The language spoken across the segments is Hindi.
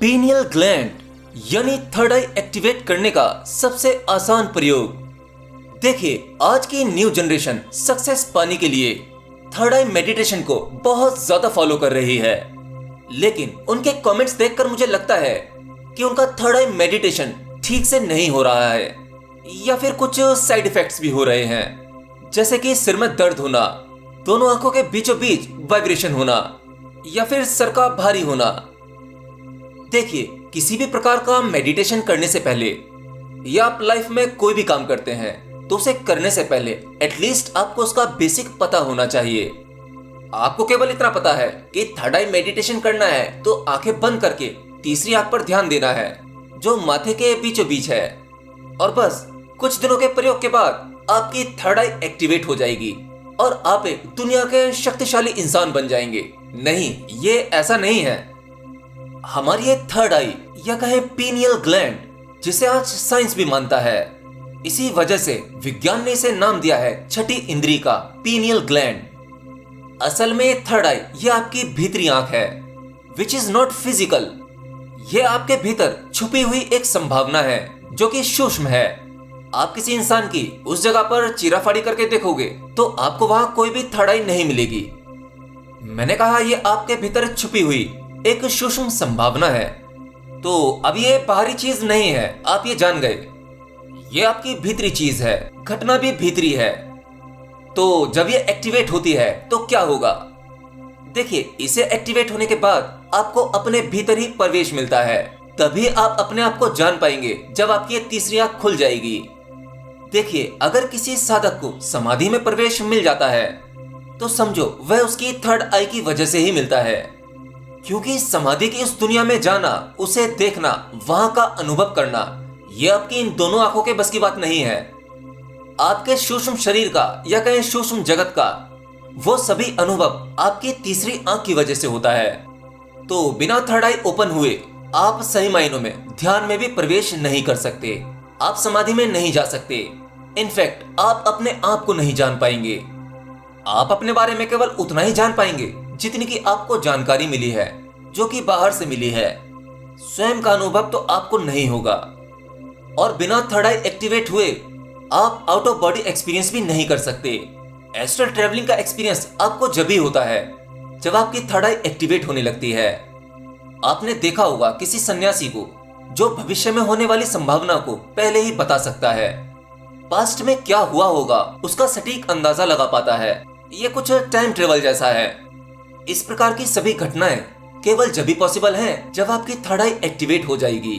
पीनियल ग्लैंड यानी थर्ड आई एक्टिवेट करने का सबसे आसान प्रयोग। देखिए, आज की न्यू जनरेशन सक्सेस पाने के लिए थर्ड आई मेडिटेशन को बहुत ज्यादा फॉलो कर रही है, लेकिन उनके कमेंट्स देखकर मुझे लगता है कि उनका थर्ड आई मेडिटेशन ठीक से नहीं हो रहा है या फिर कुछ साइड इफेक्ट्स भी हो रहे हैं, जैसे कि सिर में दर्द होना, दोनों आंखों के बीचों बीच वाइब्रेशन होना या फिर सर का भारी होना। देखिए, किसी भी प्रकार का मेडिटेशन करने से पहले या आप लाइफ में कोई भी काम करते हैं तो उसे करने से पहले एटलीस्ट आपको उसका बेसिक पता होना चाहिए। आपको केवल इतना पता है कि थर्ड आई मेडिटेशन करना है तो आंखें बंद करके तीसरी आंख पर ध्यान देना है जो माथे के बीचों बीच है, और बस कुछ दिनों के प्रयोग के बाद आपकी थर्ड आई एक्टिवेट हो जाएगी और आप एक दुनिया के शक्तिशाली इंसान बन जाएंगे। नहीं, ये ऐसा नहीं है। हमारी ये थर्ड आई या कहें पीनियल ग्लैंड, जिसे आज साइंस भी मानता है, इसी वजह से विज्ञान ने इसे नाम दिया है छठी इंद्री का पीनियल ग्लैंड। असल में ये थर्ड आई ये आपकी भीतरी आंख है, विच इज नॉट फिजिकल। ये आपके भीतर छुपी हुई एक संभावना है जो कि सूक्ष्म है। आप किसी इंसान की उस जगह पर चीराफाड़ी करके देखोगे तो आपको वहां कोई भी थर्ड आई नहीं मिलेगी। मैंने कहा, ये आपके भीतर छुपी हुई एक सूक्ष्म संभावना है। तो अब ये बाहरी चीज नहीं है, आप ये जान गए। ये आपकी भीतरी चीज है, घटना भी भीतरी है। तो जब ये एक्टिवेट होती है तो क्या होगा? देखिए, इसे एक्टिवेट होने के बाद आपको अपने भीतर ही प्रवेश मिलता है। तभी आप अपने आप को जान पाएंगे जब आपकी ये तीसरी आंख खुल जाएगी। देखिए, अगर किसी साधक को समाधि में प्रवेश मिल जाता है तो समझो वह उसकी थर्ड आई की वजह से ही मिलता है, क्योंकि समाधि की इस दुनिया में जाना, उसे देखना, वहां का अनुभव करना, यह आपकी इन दोनों आंखों के बस की बात नहीं है। आपके सूक्ष्म शरीर का या कहें सूक्ष्म जगत का वो सभी अनुभव आपकी तीसरी आंख की वजह से होता है। तो बिना थर्ड आई ओपन हुए आप सही मायनों में ध्यान में भी प्रवेश नहीं कर सकते, आप समाधि में नहीं जा सकते। इनफैक्ट आप अपने आप को नहीं जान पाएंगे। आप अपने बारे में केवल उतना ही जान पाएंगे जितनी की आपको जानकारी मिली है, जो कि बाहर से मिली है। स्वयं का अनुभव तो आपको नहीं होगा। और बिना थर्ड आई एक्टिवेट हुए आप आउट ऑफ बॉडी एक्सपीरियंस भी नहीं कर सकते। एस्ट्रल ट्रैवलिंग का एक्सपीरियंस आपको जब ही होता है जब आपकी थर्ड आई एक्टिवेट होने लगती है। आपने देखा होगा किसी सन्यासी को जो भविष्य में होने वाली संभावना को पहले ही बता सकता है, पास्ट में क्या हुआ होगा उसका सटीक अंदाजा लगा पाता है। ये कुछ टाइम ट्रेवल जैसा है। इस प्रकार की सभी घटनाएं केवल जब भी पॉसिबल हैं जब आपकी थर्ड आई एक्टिवेट हो जाएगी।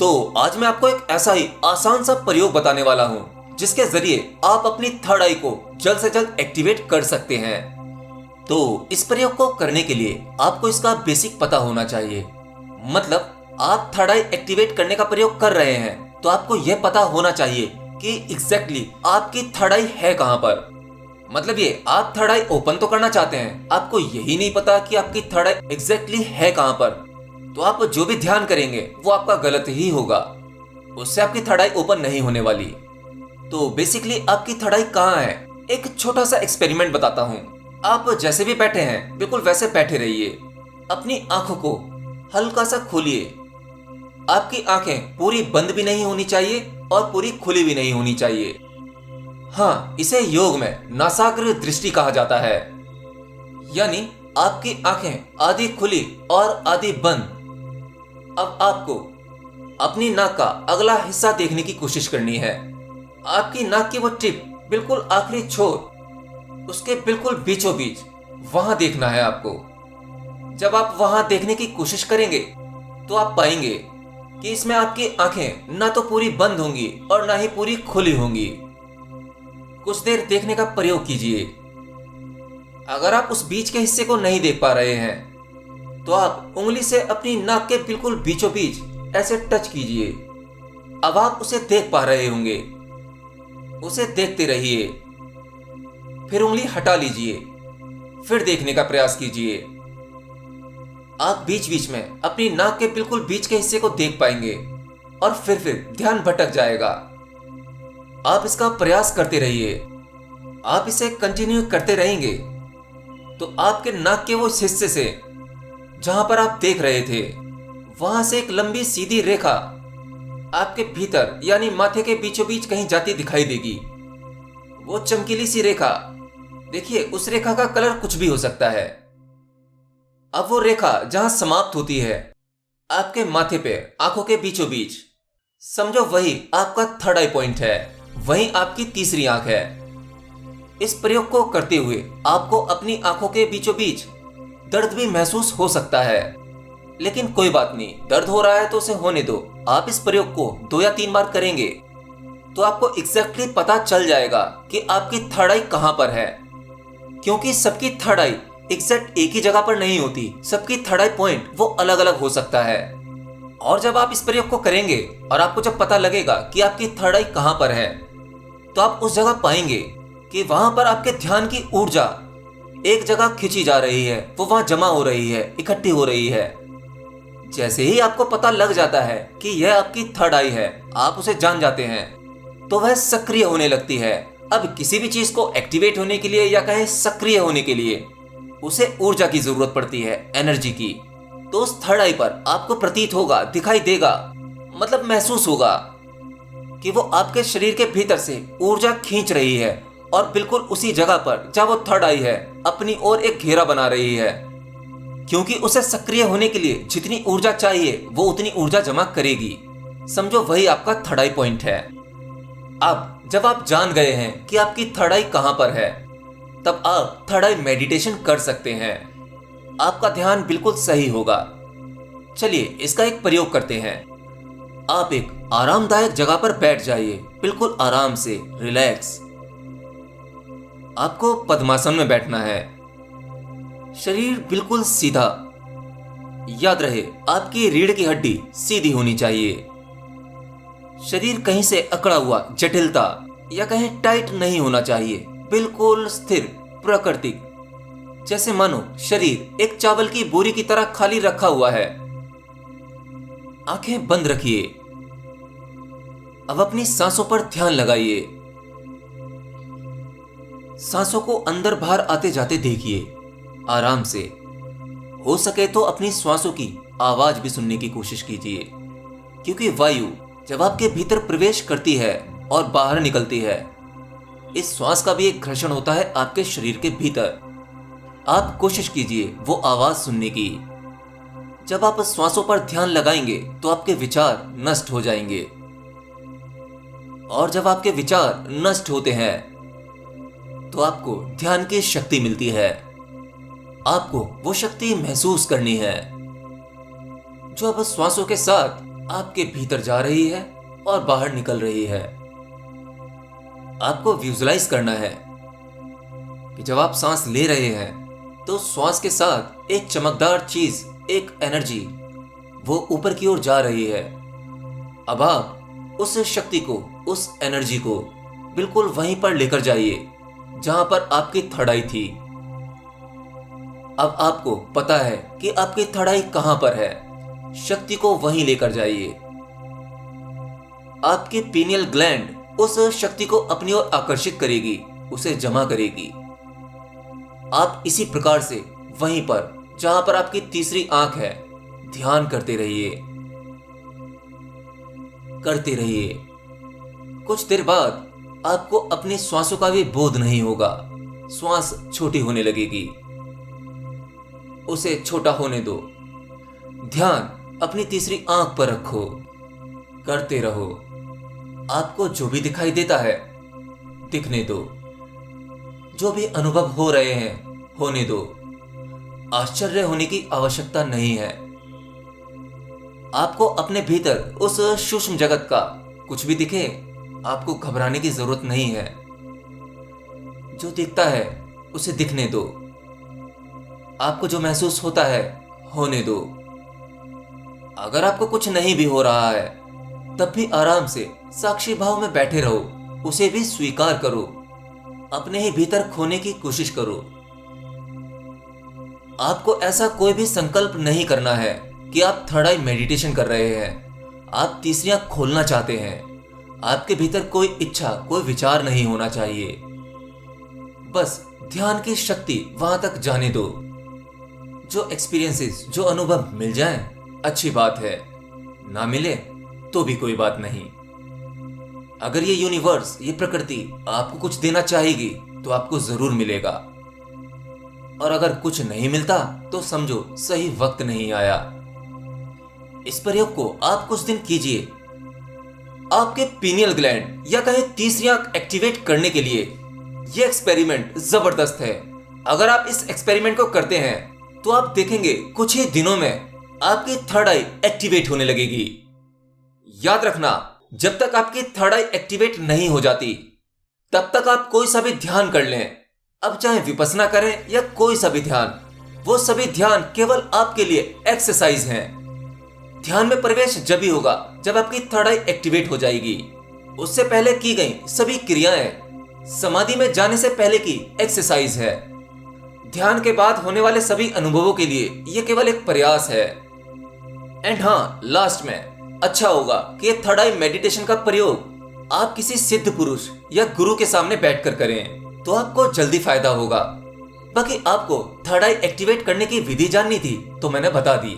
तो आज मैं आपको एक ऐसा ही आसान सा प्रयोग बताने वाला हूं जिसके जरिए आप अपनी थर्ड आई को जल्द से जल्द एक्टिवेट कर सकते हैं। तो इस प्रयोग को करने के लिए आपको इसका बेसिक पता होना चाहिए। मतलब आप थर्ड आई एक्टिवेट करने का प्रयोग कर रहे हैं तो आपको यह पता होना चाहिए कि एग्जैक्टली आपकी थर्ड आई है कहां पर। मतलब ये, आप थर्ड आई ओपन तो करना चाहते हैं, आपको यही नहीं पता कि आपकी थर्ड आई एग्जैक्टली है कहां पर, तो आप जो भी ध्यान करेंगे वो आपका गलत ही होगा। उससे आपकी थर्ड आई ओपन नहीं होने वाली। तो बेसिकली आपकी थर्ड आई कहां है, एक छोटा सा एक्सपेरिमेंट बताता हूं। आप जैसे भी बैठे हैं बिल्कुल वैसे बैठे रहिए। अपनी आंखों को हल्का सा खोलिए। आपकी आंखें पूरी बंद भी नहीं होनी चाहिए और पूरी खुली भी नहीं होनी चाहिए। हाँ, इसे योग में नासाग्र दृष्टि कहा जाता है, यानी आपकी आंखें आधी खुली और आधी बंद। अब आपको अपनी नाक का अगला हिस्सा देखने की कोशिश करनी है। आपकी नाक की वो टिप, बिल्कुल आखिरी छोर, उसके बिल्कुल बीचों बीच, वहां देखना है आपको। जब आप वहां देखने की कोशिश करेंगे तो आप पाएंगे कि इसमें आपकी आंखें ना तो पूरी बंद होंगी और ना ही पूरी खुली होंगी। कुछ देर देखने का प्रयोग कीजिए। अगर आप उस बीच के हिस्से को नहीं देख पा रहे हैं तो आप उंगली से अपनी नाक के बिल्कुल बीचों बीच ऐसे टच कीजिए। अब आप उसे देख पा रहे होंगे। उसे देखते रहिए, फिर उंगली हटा लीजिए, फिर देखने का प्रयास कीजिए। आप बीच बीच में अपनी नाक के बिल्कुल बीच के हिस्से को देख पाएंगे और फिर ध्यान भटक जाएगा। आप इसका प्रयास करते रहिए। आप इसे कंटिन्यू करते रहेंगे तो आपके नाक के वो हिस्से से जहां पर आप देख रहे थे वहां से एक लंबी सीधी रेखा आपके भीतर यानी माथे के बीचों बीच कहीं जाती दिखाई देगी। वो चमकीली सी रेखा, देखिए उस रेखा का कलर कुछ भी हो सकता है। अब वो रेखा जहां समाप्त होती है आपके माथे पे आंखों के बीचों बीच, समझो वही आपका थर्ड आई पॉइंट है, वही आपकी तीसरी आंख है। इस प्रयोग को करते हुए आपको अपनी आंखों के बीचों बीच दर्द भी महसूस हो सकता है, लेकिन कोई बात नहीं, दर्द हो रहा है तो उसे होने दो। आप इस प्रयोग को 2 या 3 बार करेंगे तो आपको एग्जैक्टली पता चल जाएगा कि आपकी थर्ड आई कहां पर है, क्योंकि सबकी थर्ड आई एग्जैक्ट एक ही जगह पर नहीं होती। सबकी थर्ड आई पॉइंट वो अलग अलग हो सकता है। और जब आप इस प्रयोग को करेंगे और आपको जब पता लगेगा कि आपकी थर्ड आई कहां पर है, तो आप उस जगह पाएंगे कि वहां पर आपके ध्यान की ऊर्जा एक जगह खींची जा रही है, वो वहां जमा हो रही है, इकट्ठी हो रही है। जैसे ही आपको पता लग जाता है कि यह आपकी थर्ड आई है, आप उसे जान जाते हैं, तो वह सक्रिय होने लगती है। अब किसी भी चीज को एक्टिवेट होने के लिए या कहें सक्रिय होने के लिए उसे ऊर्जा की जरूरत पड़ती है, एनर्जी की। तो उस थर्ड आई पर आपको प्रतीत होगा, दिखाई देगा, मतलब महसूस होगा कि वो आपके शरीर के भीतर से ऊर्जा खींच रही है और बिल्कुल उसी जगह पर जहां वो थर्ड आई है अपनी ओर एक घेरा बना रही है, क्योंकि उसे सक्रिय होने के लिए जितनी ऊर्जा चाहिए वो उतनी ऊर्जा जमा करेगी। समझो वही आपका थर्ड आई पॉइंट है। अब जब आप जान गए हैं कि आपकी थर्ड आई कहां पर है, तब आप थर्ड आई मेडिटेशन कर सकते हैं। आपका ध्यान बिल्कुल सही होगा। चलिए इसका एक प्रयोग करते हैं। आप एक आरामदायक जगह पर बैठ जाइए, बिल्कुल आराम से, रिलैक्स। आपको पद्मासन में बैठना है, शरीर बिल्कुल सीधा। याद रहे आपकी रीढ़ की हड्डी सीधी होनी चाहिए। शरीर कहीं से अकड़ा हुआ, जटिलता या कहीं टाइट नहीं होना चाहिए, बिल्कुल स्थिर, प्राकृतिक, जैसे मानो शरीर एक चावल की बोरी की तरह खाली रखा हुआ है। आंखें बंद रखिए। अब अपनी सांसों पर ध्यान लगाइए। सांसों को अंदर बाहर आते जाते देखिए, आराम से। हो सके तो अपनी श्वासों की आवाज भी सुनने की कोशिश कीजिए, क्योंकि वायु जब आपके भीतर प्रवेश करती है और बाहर निकलती है, इस श्वास का भी एक घर्षण होता है आपके शरीर के भीतर। आप कोशिश कीजिए वो आवाज सुनने की। जब आप श्वासों पर ध्यान लगाएंगे तो आपके विचार नष्ट हो जाएंगे, और जब आपके विचार नष्ट होते हैं तो आपको ध्यान की शक्ति मिलती है। आपको वो शक्ति महसूस करनी है जो अब श्वासों के साथ आपके भीतर जा रही है और बाहर निकल रही है। आपको विजुलाइज करना है कि जब आप सांस ले रहे हैं तो श्वास के साथ एक चमकदार चीज, एक एनर्जी, वो ऊपर की ओर जा रही है। अब आप उस शक्ति को, उस एनर्जी को बिल्कुल वहीं पर लेकर जाइए जहां पर आपकी थर्ड आई थी। अब आपको पता है कि आपकी थर्ड आई कहां पर है, शक्ति को वहीं लेकर जाइए। आपकी पीनियल ग्लैंड उस शक्ति को अपनी ओर आकर्षित करेगी, उसे जमा करेगी। आप इसी प्रकार से वहीं पर जहां पर आपकी तीसरी आंख है ध्यान करते रहिए, करते रहिए। कुछ देर बाद आपको अपनी श्वासों का भी बोध नहीं होगा। श्वास छोटी होने लगेगी, उसे छोटा होने दो। ध्यान अपनी तीसरी आंख पर रखो, करते रहो। आपको जो भी दिखाई देता है दिखने दो, जो भी अनुभव हो रहे हैं होने दो। आश्चर्य होने की आवश्यकता नहीं है। आपको अपने भीतर उस सूक्ष्म जगत का कुछ भी दिखे, आपको घबराने की जरूरत नहीं है। जो दिखता है उसे दिखने दो। आपको जो महसूस होता है होने दो। अगर आपको कुछ नहीं भी हो रहा है तब भी आराम से साक्षी भाव में बैठे रहो, उसे भी स्वीकार करो, अपने ही भीतर खोने की कोशिश करो। आपको ऐसा कोई भी संकल्प नहीं करना है कि आप थर्ड आई मेडिटेशन कर रहे हैं, आप तीसरी आंख खोलना चाहते हैं। आपके भीतर कोई इच्छा, कोई विचार नहीं होना चाहिए। बस ध्यान की शक्ति वहां तक जाने दो। जो एक्सपीरियंसेस, जो अनुभव मिल जाएं, अच्छी बात है, ना मिले तो भी कोई बात नहीं। अगर ये यूनिवर्स, ये प्रकृति आपको कुछ देना चाहेगी तो आपको जरूर मिलेगा, और अगर कुछ नहीं मिलता तो समझो सही वक्त नहीं आया। इस प्रयोग को आप कुछ दिन कीजिए। आपके पीनियल ग्लैंड या कहें तीसरी आंख एक्टिवेट करने के लिए यह एक्सपेरिमेंट जबरदस्त है। अगर आप इस एक्सपेरिमेंट को करते हैं तो आप देखेंगे कुछ ही दिनों में आपकी थर्ड आई एक्टिवेट होने लगेगी। याद रखना, जब तक आपकी थर्ड आई एक्टिवेट नहीं हो जाती तब तक आप कोई सा भी ध्यान कर लें, अब चाहे विपश्यना करें या कोई सा भी ध्यान, वो सभी ध्यान केवल आपके लिए एक्सरसाइज हैं। ध्यान में प्रवेश जब ही होगा जब आपकी थर्ड आई एक्टिवेट हो जाएगी। उससे पहले की गई सभी क्रियाएं समाधि में जाने से पहले की एक्सरसाइज है। ध्यान के बाद होने वाले सभी अनुभवों के लिए यह केवल एक प्रयास है। एंड हाँ, लास्ट में अच्छा होगा कि ये थर्ड आई मेडिटेशन का प्रयोग आप किसी सिद्ध पुरुष या गुरु के सामने बैठकर करें, तो आपको जल्दी फायदा होगा। बाकी आपको थर्ड आई एक्टिवेट करने की विधि जाननी थी तो मैंने बता दी।